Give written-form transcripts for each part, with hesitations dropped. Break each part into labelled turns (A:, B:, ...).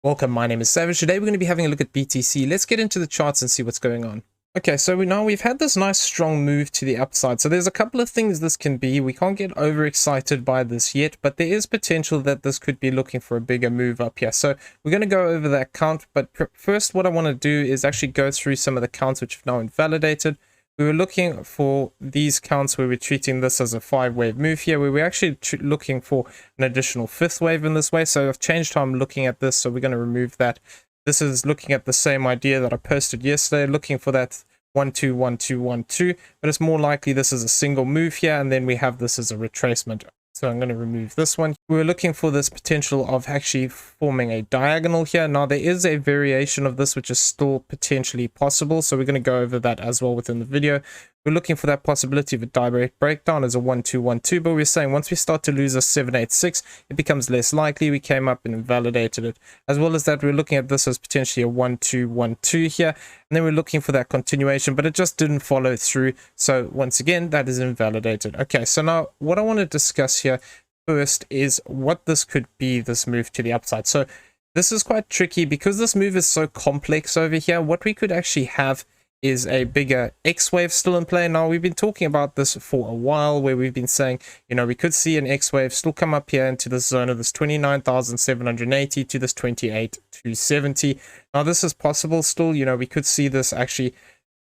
A: Welcome, my name is Savage. Today we're going to be having a look at BTC. Let's get into the charts and see what's going on. Okay, so we've had this nice strong move to the upside. So there's a couple of things this can be. We can't get overexcited by this yet, but there is potential that this could be looking for a bigger move up here. So we're going to go over that count, but first what I want to do is actually go through some of the counts which have now invalidated. We were looking for these counts where we're treating this as a 5-wave move here, where we're actually looking for an additional 5th wave in this way. So I've changed how I'm looking at this, so we're going to remove that. This is looking at the same idea that I posted yesterday, looking for that 1 2 1 2 1 2, but it's more likely this is a single move here, and then we have this as a retracement. So I'm going to remove this one. We're looking for this potential of actually forming a diagonal here. Now there is a variation of this which is still potentially possible, so we're going to go over that as well within the video. We're looking for that possibility of a direct breakdown as a 1 2 1 2, but we're saying once we start to lose a 7 8 6, it becomes less likely. We came up and invalidated it. As well as that, we're looking at this as potentially a 1 2 1 2 here, and then we're looking for that continuation, but it just didn't follow through. So once again, that is invalidated. Okay, so now what I want to discuss here first is what this could be, this move to the upside. So this is quite tricky because this move is so complex over here. What we could actually have is a bigger X wave still in play. Now we've been talking about this for a while, where we've been saying, you know, we could see an X wave still come up here into this zone of this 29,780 to this 28,270. Now this is possible still. You know, we could see this actually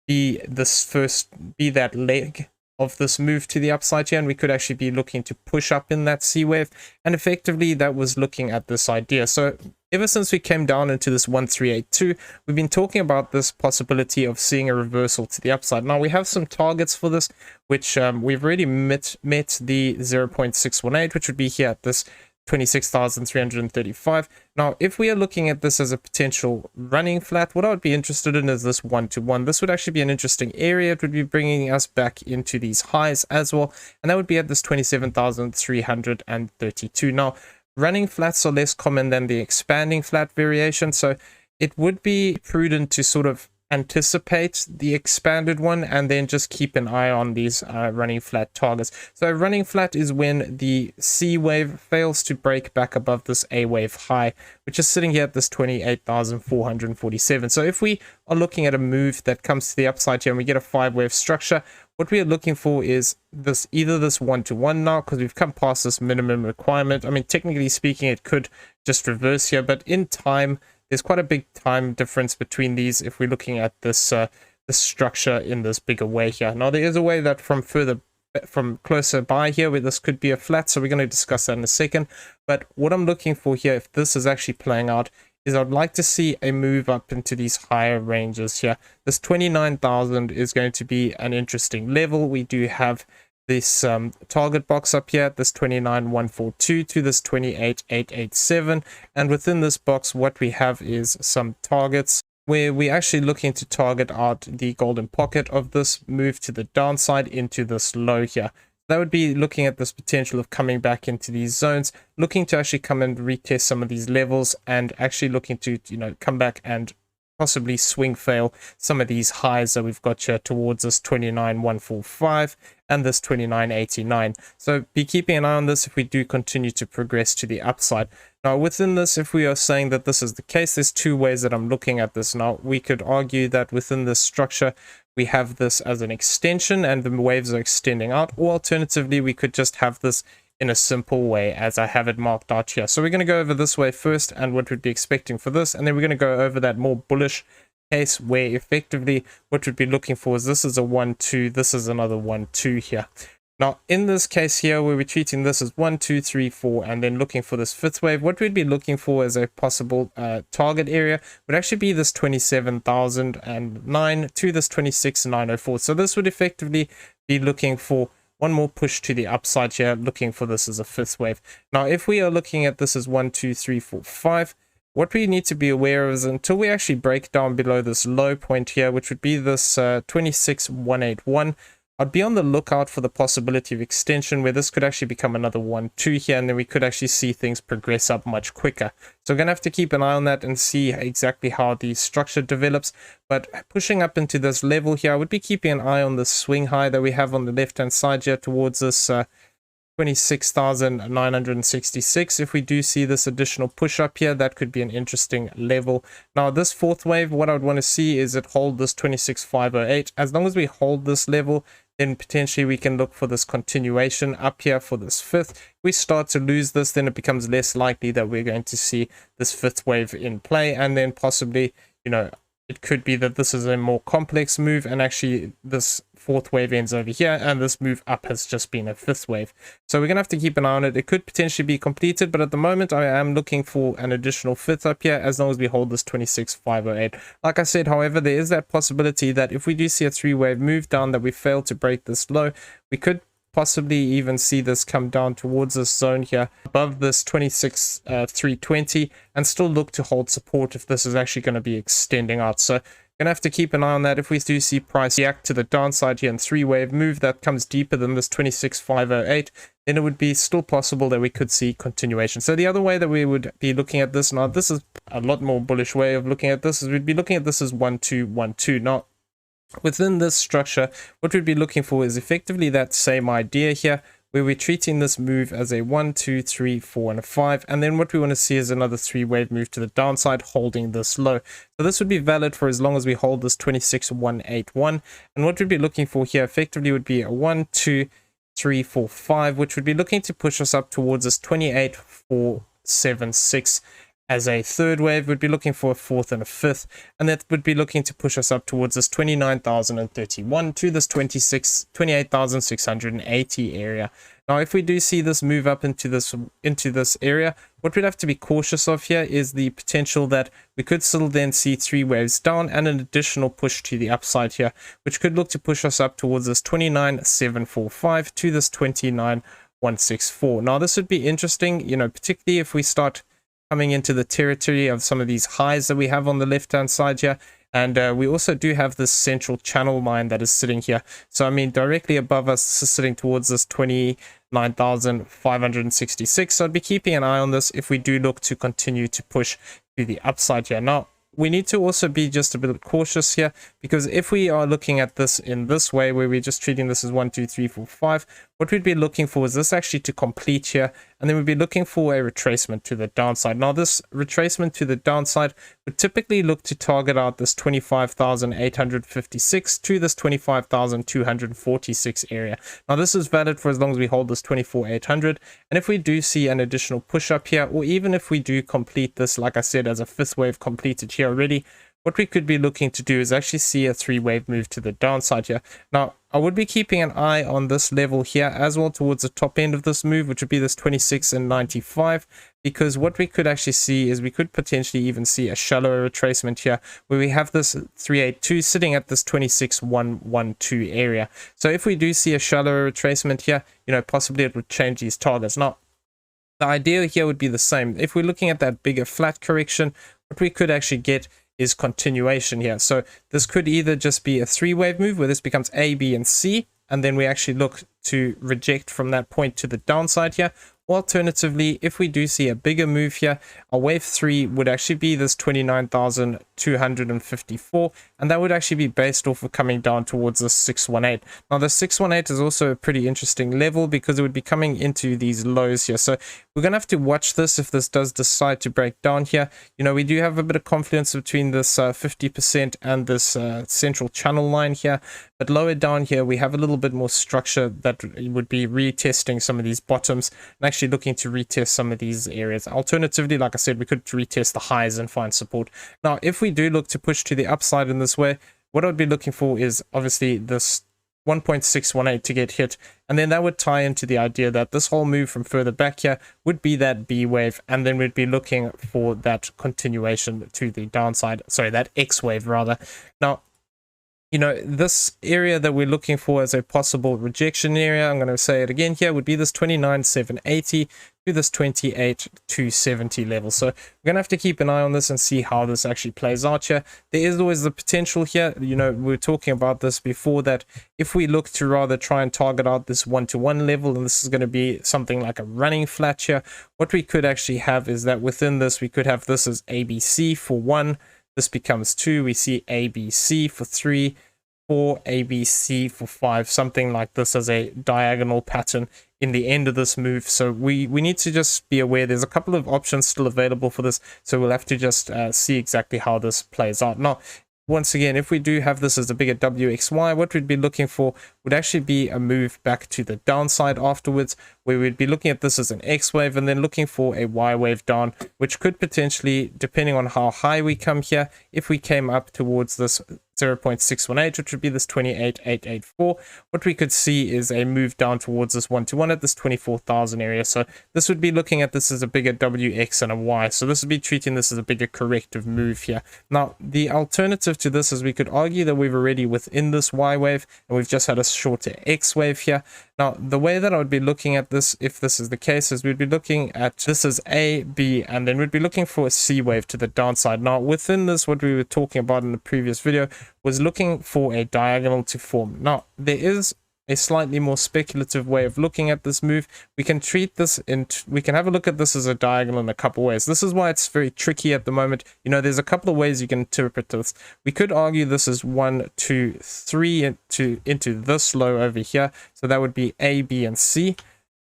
A: be that leg of this move to the upside here, and we could actually be looking to push up in that C wave, and effectively that was looking at this idea. So ever since we came down into this 1382, we've been talking about this possibility of seeing a reversal to the upside. Now we have some targets for this, which we've already met the 0.618, which would be here at this 26,335. Now, if we are looking at this as a potential running flat, what I would be interested in is this 1 to 1. This would actually be an interesting area. It would be bringing us back into these highs as well, and that would be at this 27,332. Now, running flats are less common than the expanding flat variation, so it would be prudent to sort of anticipate the expanded one and then just keep an eye on these running flat targets. So running flat is when the C wave fails to break back above this A wave high, which is sitting here at this 28,447. So if we are looking at a move that comes to the upside here and we get a 5-wave structure, what we are looking for is this, either this 1 to 1 now, because we've come past this minimum requirement. I mean, technically speaking, it could just reverse here, but in time, there's quite a big time difference between these if we're looking at this this structure in this bigger way here. Now there is a way that from closer by here where this could be a flat, so we're going to discuss that in a second. But what I'm looking for here, if this is actually playing out, is I'd like to see a move up into these higher ranges here. This 29,000 is going to be an interesting level. We do have this target box up here, this 29,142 to this 28,887, and within this box what we have is some targets where we're actually looking to target out the golden pocket of this move to the downside into this low here. That would be looking at this potential of coming back into these zones, looking to actually come and retest some of these levels, and actually looking to, you know, come back and possibly swing fail some of these highs that we've got here towards this 29,145 and this 29,89. So be keeping an eye on this if we do continue to progress to the upside. Now within this, if we are saying that this is the case, there's two ways that I'm looking at this. Now we could argue that within this structure we have this as an extension and the waves are extending out, or alternatively we could just have this in a simple way as I have it marked out here. So we're going to go over this way first and what we'd be expecting for this, and then we're going to go over that more bullish case where effectively what we'd be looking for is this is a 1 2, this is another 1 2 here. Now in this case here where we're treating this as 1 2 3 4 and then looking for this 5th wave, what we'd be looking for as a possible target area would actually be this 27,009 to this 26,904. So this would effectively be looking for one more push to the upside here, looking for this as a 5th wave. Now if we are looking at this as 1 2 3 4 5, what we need to be aware of is until we actually break down below this low point here, which would be this 26,181, I'd be on the lookout for the possibility of extension where this could actually become another 1 2 here, and then we could actually see things progress up much quicker. So we're going to have to keep an eye on that and see exactly how the structure develops. But pushing up into this level here, I would be keeping an eye on the swing high that we have on the left hand side here towards this 26,966. If we do see this additional push up here, that could be an interesting level. Now this fourth wave, what I would want to see is it hold this 26,508. As long as we hold this level, then potentially we can look for this continuation up here for this fifth. If we start to lose this, then it becomes less likely that we're going to see this fifth wave in play, and then possibly, you know, it could be that this is a more complex move and actually this fourth wave ends over here and this move up has just been a fifth wave. So we're gonna have to keep an eye on it. It could potentially be completed, but at the moment I am looking for an additional fifth up here as long as we hold this 26,508. Like I said, however, there is that possibility that if we do see a three wave move down, that we fail to break this low, we could possibly even see this come down towards this zone here above this 26,320 and still look to hold support if this is actually going to be extending out. So gonna have to keep an eye on that. If we do see price react to the downside here and three wave move that comes deeper than this 26,508, then it would be still possible that we could see continuation. So the other way that we would be looking at this, now this is a lot more bullish way of looking at this, is we'd be looking at this as 1-2-1-2. Now within this structure, what we'd be looking for is effectively that same idea here, where we're treating this move as a 1, 2, 3, 4, and a 5. And then what we want to see is another three wave move to the downside, holding this low. So this would be valid for as long as we hold this 26,181. And what we'd be looking for here effectively would be a 1, 2, 3, 4, 5, which would be looking to push us up towards this 28,476. As a third wave, we'd be looking for a fourth and a fifth, and that would be looking to push us up towards this 29,031 to this 28,680 area. Now, if we do see this move up into this area, what we'd have to be cautious of here is the potential that we could still then see three waves down and an additional push to the upside here, which could look to push us up towards this 29,745 to this 29,164. Now, this would be interesting, you know, particularly if we start coming into the territory of some of these highs that we have on the left hand side here, and we also do have this central channel line that is sitting here. So I mean directly above us, this is sitting towards this 29,566. So I'd be keeping an eye on this if we do look to continue to push to the upside here. Now we need to also be just a bit cautious here, because if we are looking at this in this way, where we're just treating this as 1, 2, 3, 4, 5, what we'd be looking for is this actually to complete here, and then we'd be looking for a retracement to the downside. Now this retracement to the downside would typically look to target out this 25,856 to this 25,246 area. Now this is valid for as long as we hold this 24,800, and if we do see an additional push up here, or even if we do complete this, like I said, as a fifth wave completed here already, what we could be looking to do is actually see a three wave move to the downside here. Now I would be keeping an eye on this level here as well towards the top end of this move, which would be this 26,095, because what we could actually see is we could potentially even see a shallower retracement here, where we have this 382 sitting at this 26,112 area. So if we do see a shallower retracement here, you know, possibly it would change these targets. Now the idea here would be the same. If we're looking at that bigger flat correction, what we could actually get is continuation here. So this could either just be a three wave move where this becomes A, B, and C, and then we actually look to reject from that point to the downside here. Alternatively, if we do see a bigger move here, our wave 3 would actually be this 29,254, and that would actually be based off of coming down towards this 618. Now the 618 is also a pretty interesting level because it would be coming into these lows here. So we're going to have to watch this if this does decide to break down here. You know, we do have a bit of confluence between this 50% and this central channel line here, but lower down here we have a little bit more structure that would be retesting some of these bottoms and actually looking to retest some of these areas. Alternatively, like I said, we could retest the highs and find support. Now if we do look to push to the upside in this way, what I'd be looking for is obviously this 1.618 to get hit, and then that would tie into the idea that this whole move from further back here would be that B wave, and then we'd be looking for that continuation to the downside, sorry, that X wave rather. Now, you know, this area that we're looking for as a possible rejection area, I'm going to say it again here, would be this 29,780 to this 28,270 level. So we're going to have to keep an eye on this and see how this actually plays out here. There is always the potential here, you know, we were talking about this before, that if we look to rather try and target out this 1-to-1 level, and this is going to be something like a running flat here, what we could actually have is that within this, we could have this as ABC for 1, this becomes 2, we see ABC for 3, 4, ABC for 5, something like this as a diagonal pattern in the end of this move. So we need to just be aware there's a couple of options still available for this, so we'll have to just see exactly how this plays out. Now, once again, if we do have this as a bigger WXY, what we'd be looking for would actually be a move back to the downside afterwards, where we'd be looking at this as an X wave and then looking for a Y wave down, which could potentially, depending on how high we come here, if we came up towards this 0.618, which would be this 28,884, what we could see is a move down towards this 1-to-1 at this 24,000 area. So this would be looking at this as a bigger WX and a Y. So this would be treating this as a bigger corrective move here. Now, the alternative to this is we could argue that we're already within this Y wave and we've just had a shorter X wave here. Now, the way that I would be looking at this, if this is the case, is we'd be looking at this as A, B, and then we'd be looking for a C wave to the downside. Now, within this, what we were talking about in the previous video was looking for a diagonal to form. Now, there is a slightly more speculative way of looking at this move. We can treat this we can have a look at this as a diagonal in a couple ways. This is why it's very tricky at the moment. You know, there's a couple of ways you can interpret this. We could argue this is 1, 2, 3 into this low over here. So that would be A, B, and C.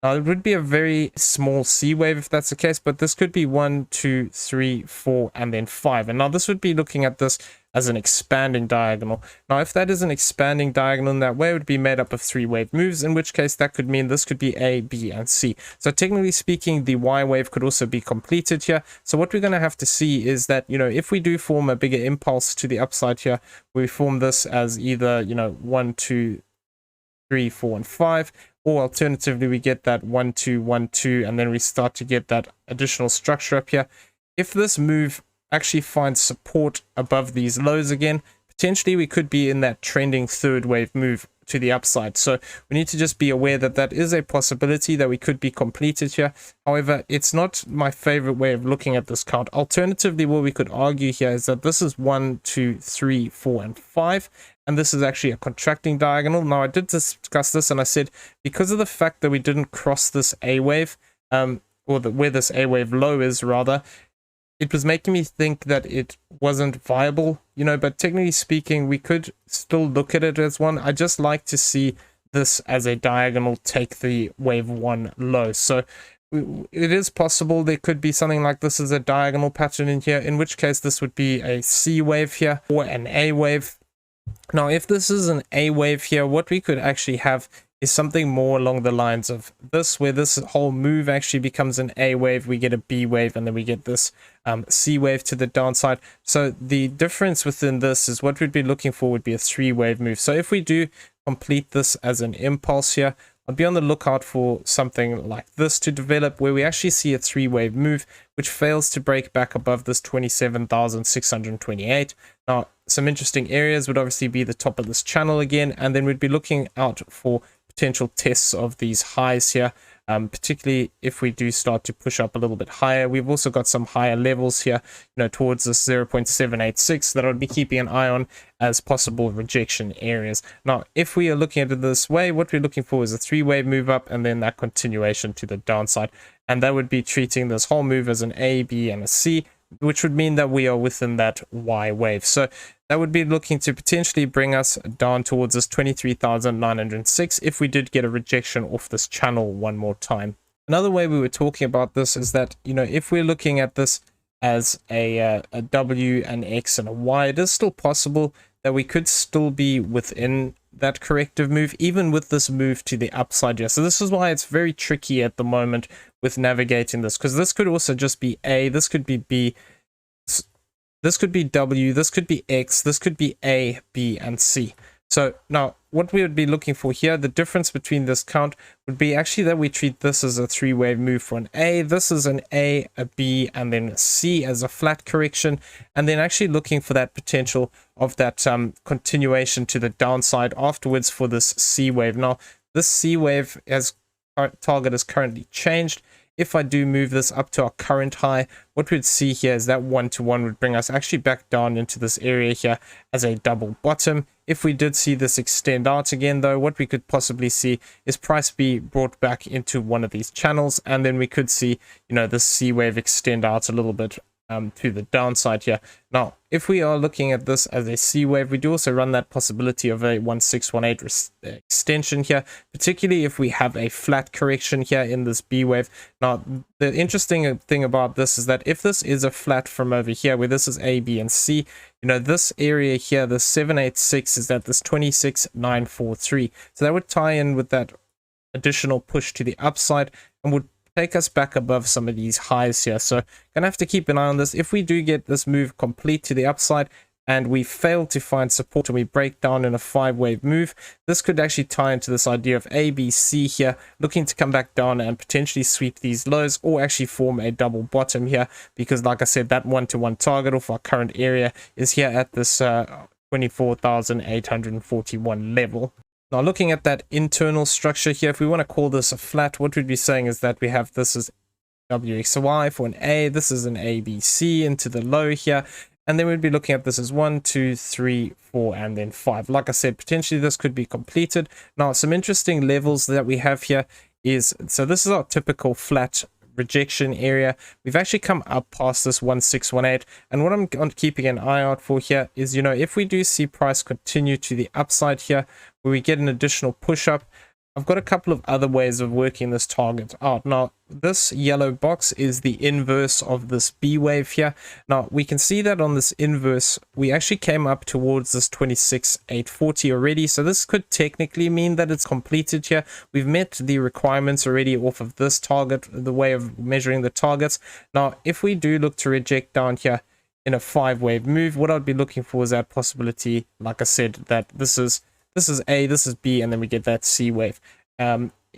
A: Now, it would be a very small C wave if that's the case, but this could be 1, 2, 3, 4, and then 5. And now this would be looking at this as an expanding diagonal. Now, if that is an expanding diagonal in that way, it would be made up of 3 wave moves, in which case that could mean this could be A, B, and C. So technically speaking, the Y wave could also be completed here. So what we're going to have to see is that, you know, if we do form a bigger impulse to the upside here, we form this as either, you know, 1, 2, 3, 4, and 5. Or alternatively, we get that 1, 2, 1, 2, and then we start to get that additional structure up here. If this move actually finds support above these lows again, potentially we could be in that trending third wave move to the upside. So we need to just be aware that that is a possibility that we could be completed here. However, it's not my favorite way of looking at this count. Alternatively, what we could argue here is that this is 1, 2, 3, 4, and 5. And this is actually a contracting diagonal. Now, I did discuss this and I said, because of the fact that we didn't cross this A wave, where this A wave low is rather, it was making me think that it wasn't viable, you know, but technically speaking, we could still look at it as one. I just like to see this as a diagonal take the wave 1 low. So it is possible there could be something like this as a diagonal pattern in here, in which case this would be a C wave here or an A wave. Now, if this is an A wave here, what we could actually have is something more along the lines of this, where this whole move actually becomes an A wave, we get a B wave, and then we get this C wave to the downside. So the difference within this is what we'd be looking for would be a 3 wave move. So if we do complete this as an impulse here, I'd be on the lookout for something like this to develop, where we actually see a 3 wave move, which fails to break back above this 27,628. Now, some interesting areas would obviously be the top of this channel again, and then we'd be looking out for potential tests of these highs here, particularly if we do start to push up a little bit higher. We've also got some higher levels here, you know, towards this 0.786 that I would be keeping an eye on as possible rejection areas. Now, if we are looking at it this way, what we're looking for is a 3 wave move up and then that continuation to the downside. And that would be treating this whole move as an A, B, and a C, which would mean that we are within that Y wave. So that would be looking to potentially bring us down towards this 23,906 if we did get a rejection off this channel one more time. Another way we were talking about this is that, you know, if we're looking at this as a W, an X, and a Y, it is still possible that we could still be within that corrective move, even with this move to the upside here. So this is why it's very tricky at the moment with navigating this, because this could also just be A, this could be B, this could be W, this could be X, this could be A, B, and C. So now what we would be looking for here, the difference between this count would be actually that we treat this as a 3 wave move for an A, this is an A, a B, and then a C as a flat correction, and then actually looking for that potential of that continuation to the downside afterwards for this C wave. Now, this C wave as target is currently changed. If I do move this up to our current high, what we'd see here is that 1-to-1 would bring us actually back down into this area here as a double bottom. If we did see this extend out again, though, what we could possibly see is price be brought back into one of these channels, and then we could see, you know, this C wave extend out a little bit to the downside here. Now, if we are looking at this as a C wave, we do also run that possibility of a 1618 extension here, particularly if we have a flat correction here in this B wave. Now, the interesting thing about this is that if this is a flat from over here, where this is A, B, and C, you know, this area here, the 786 is at this 26943. So that would tie in with that additional push to the upside and would take us back above some of these highs here. So gonna have to keep an eye on this. If we do get this move complete to the upside and we fail to find support and we break down in a 5-wave move, this could actually tie into this idea of ABC here, looking to come back down and potentially sweep these lows or actually form a double bottom here, because like I said, that 1-to-1 target of our current area is here at this 24,841 level. Now, looking at that internal structure here, if we want to call this a flat, what we'd be saying is that we have this as WXY for an A, this is an ABC into the low here, and then we'd be looking at this as 1, 2, 3, 4, and then 5. Like I said, potentially this could be completed. Now, some interesting levels that we have here is, so this is our typical flat rejection area. We've actually come up past this 1618, and what I'm keeping an eye out for here is, you know, if we do see price continue to the upside here, where we get an additional push up, I've got a couple of other ways of working this target out. Now, this yellow box is the inverse of this B wave here. Now, we can see that on this inverse, we actually came up towards this 26,840 already. So this could technically mean that it's completed here. We've met the requirements already off of this target, the way of measuring the targets. Now, if we do look to reject down here in a 5-wave move, what I'd be looking for is that possibility, like I said, that this is A, this is B, and then we get that C wave.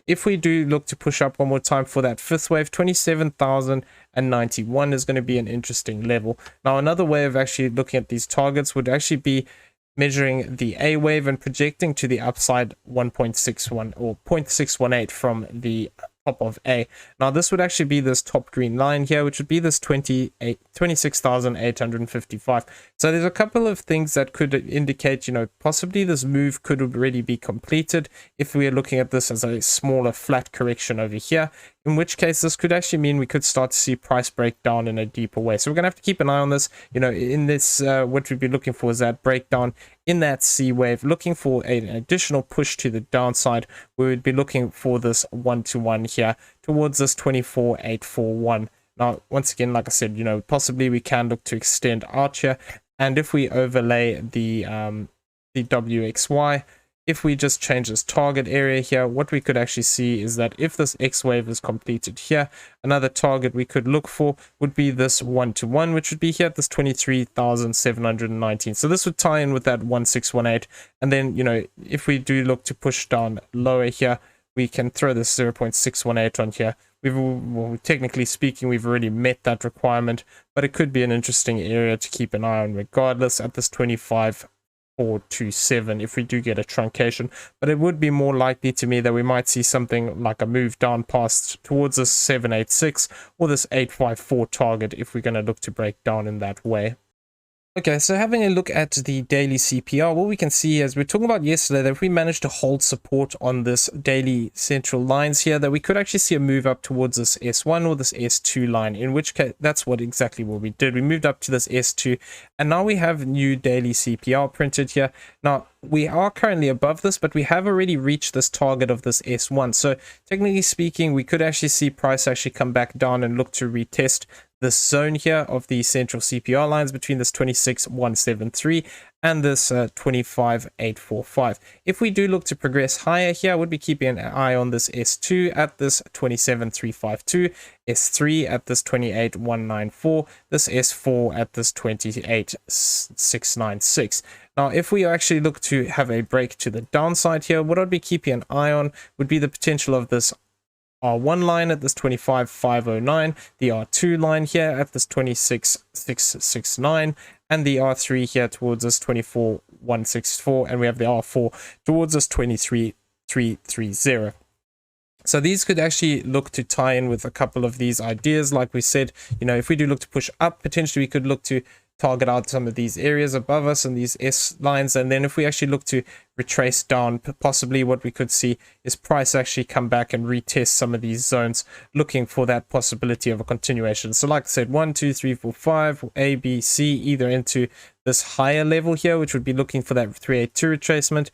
A: If we do look to push up one more time for that 5th wave, 27,091 is going to be an interesting level. Now, another way of actually looking at these targets would actually be measuring the A wave and projecting to the upside 1.61 or 0.618 from the top of A. Now, this would actually be this top green line here, which would be this 26,855. So there's a couple of things that could indicate, you know, possibly this move could already be completed if we are looking at this as a smaller flat correction over here, in which case this could actually mean we could start to see price breakdown in a deeper way. So we're going to have to keep an eye on this. You know, in this, what we'd be looking for is that breakdown in that C wave, looking for an additional push to the downside. We would be looking for this 1-to-1 here towards this 24,841. Now, once again, like I said, you know, possibly we can look to extend out here. And if we overlay the WXY, if we just change this target area here, what we could actually see is that if this X wave is completed here, another target we could look for would be this 1-to-1, which would be here at this 23,719. So this would tie in with that 1618. And then, you know, if we do look to push down lower here, we can throw this 0.618 on here. Well, technically speaking, we've already met that requirement, but it could be an interesting area to keep an eye on regardless at this 25,427 if we do get a truncation. But it would be more likely to me that we might see something like a move down past towards this 786 or this 854 target if we're going to look to break down in that way. Okay, so having a look at the daily CPR, what we can see is we're talking about yesterday that if we managed to hold support on this daily central lines here, that we could actually see a move up towards this S1 or this S2 line, in which case that's exactly what we did. We moved up to this S2 and now we have new daily CPR printed here. Now, we are currently above this, but we have already reached this target of this S1. So technically speaking, we could actually see price actually come back down and look to retest this zone here of the central CPR lines between this 26,173 and this 25,845. If we do look to progress higher here, I would be keeping an eye on this S2 at this 27,352, S3 at this 28,194, this S4 at this 28,696. Now, if we actually look to have a break to the downside here, what I'd be keeping an eye on would be the potential of this R1 line at this 25,509, the R2 line here at this 26,669, and the R3 here towards this 24,164, and we have the R4 towards this 23,330. So these could actually look to tie in with a couple of these ideas. Like we said, you know, if we do look to push up, potentially we could look to target out some of these areas above us and these S lines. And then if we actually look to retrace down, possibly what we could see is price actually come back and retest some of these zones, looking for that possibility of a continuation. So like I said, 1 2 3 4 5 A, B, C, either into this higher level here, which would be looking for that 382 retracement,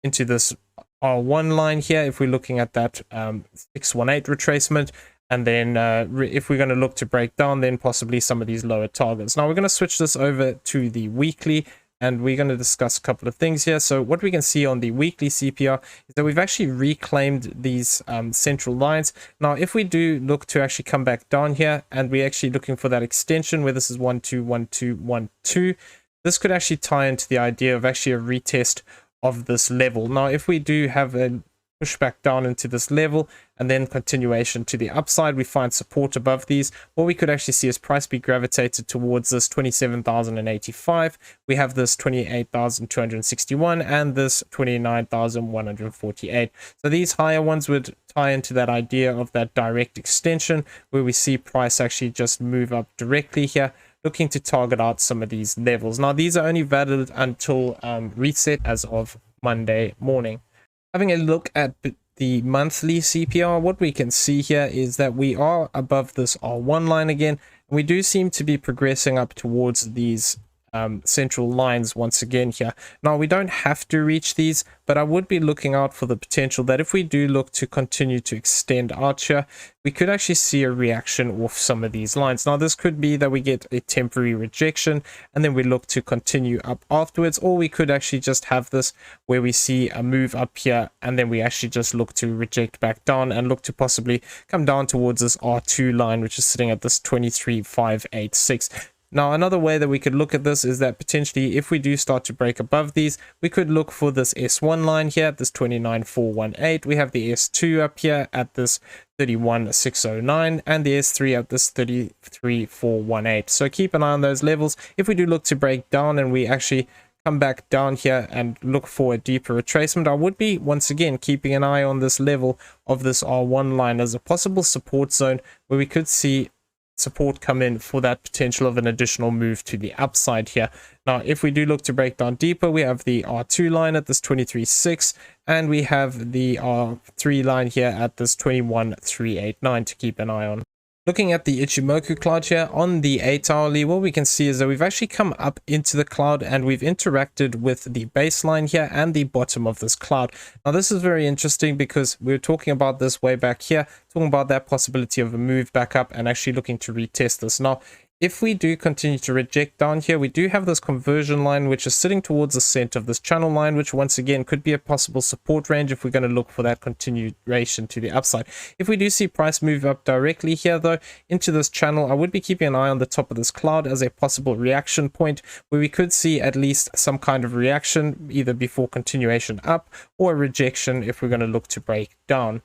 A: into this R1 line here if we're looking at that 618 retracement. And then if we're going to look to break down, then possibly some of these lower targets. Now we're going to switch this over to the weekly, and we're going to discuss a couple of things here. So what we can see on the weekly CPR is that we've actually reclaimed these central lines. Now, if we do look to actually come back down here, and we're actually looking for that extension where this is 1 2 1 2 1 2, this could actually tie into the idea of actually a retest of this level. Now, if we do have a push back down into this level and then continuation to the upside, we find support above these, what we could actually see is price be gravitated towards this 27,085. We have this 28,261 and this 29,148. So these higher ones would tie into that idea of that direct extension where we see price actually just move up directly here, looking to target out some of these levels. Now these are only valid until reset as of Monday morning. Having a look at the monthly CPR, what we can see here is that we are above this R1 line again. We do seem to be progressing up towards these central lines once again here. Now we don't have to reach these, but I would be looking out for the potential that if we do look to continue to extend out here, we could actually see a reaction off some of these lines. Now this could be that we get a temporary rejection and then we look to continue up afterwards, or we could actually just have this where we see a move up here and then we actually just look to reject back down and look to possibly come down towards this R2 line, which is sitting at this 23,586. Now, another way that we could look at this is that potentially if we do start to break above these, we could look for this S1 line here at this 29,418. We have the S2 up here at this 31,609 and the S3 at this 33,418. So keep an eye on those levels. If we do look to break down and we actually come back down here and look for a deeper retracement, I would be once again keeping an eye on this level of this R1 line as a possible support zone where we could see support come in for that potential of an additional move to the upside here. Now if we do look to break down deeper, we have the R2 line at this 23.6 and we have the R3 line here at this 21,389 to keep an eye on. Looking at the Ichimoku cloud here on the 8-hourly, what we can see is that we've actually come up into the cloud and we've interacted with the baseline here and the bottom of this cloud. Now this is very interesting because we were talking about this way back here, talking about that possibility of a move back up and actually looking to retest this. Now if we do continue to reject down here, we do have this conversion line which is sitting towards the center of this channel line, which once again could be a possible support range if we're going to look for that continuation to the upside. If we do see price move up directly here though into this channel, I would be keeping an eye on the top of this cloud as a possible reaction point where we could see at least some kind of reaction either before continuation up or a rejection if we're going to look to break down.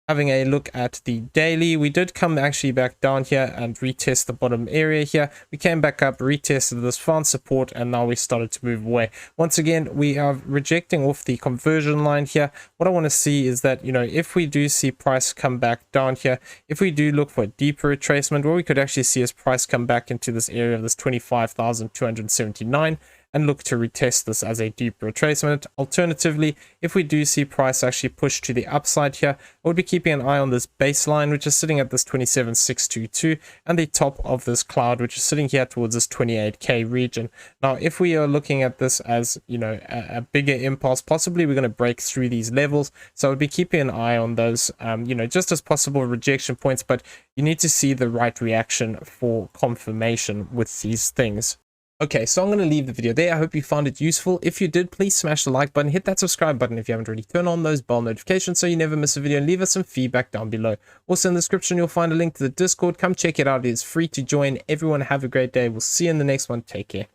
A: Having a look at the daily, we did come actually back down here and retest the bottom area here. We came back up, retested this, found support, and now we started to move away. Once again, we are rejecting off the conversion line here. What I want to see is that, you know, if we do see price come back down here, if we do look for a deeper retracement, what we could actually see is price come back into this area of this 25,279 and look to retest this as a deep retracement. Alternatively, if we do see price actually push to the upside here, I would be keeping an eye on this baseline, which is sitting at this 27,622, and the top of this cloud, which is sitting here towards this 28K region. Now, if we are looking at this as, you know, a bigger impulse, possibly we're going to break through these levels. So I would be keeping an eye on those, you know, just as possible rejection points, but you need to see the right reaction for confirmation with these things. Okay, so I'm going to leave the video there. I hope you found it useful. If you did, please smash the like button, hit that subscribe button if you haven't already, turn on those bell notifications so you never miss a video, and leave us some feedback down below. Also in the description, you'll find a link to the Discord. Come check it out. It is free to join. Everyone have a great day. We'll see you in the next one. Take care.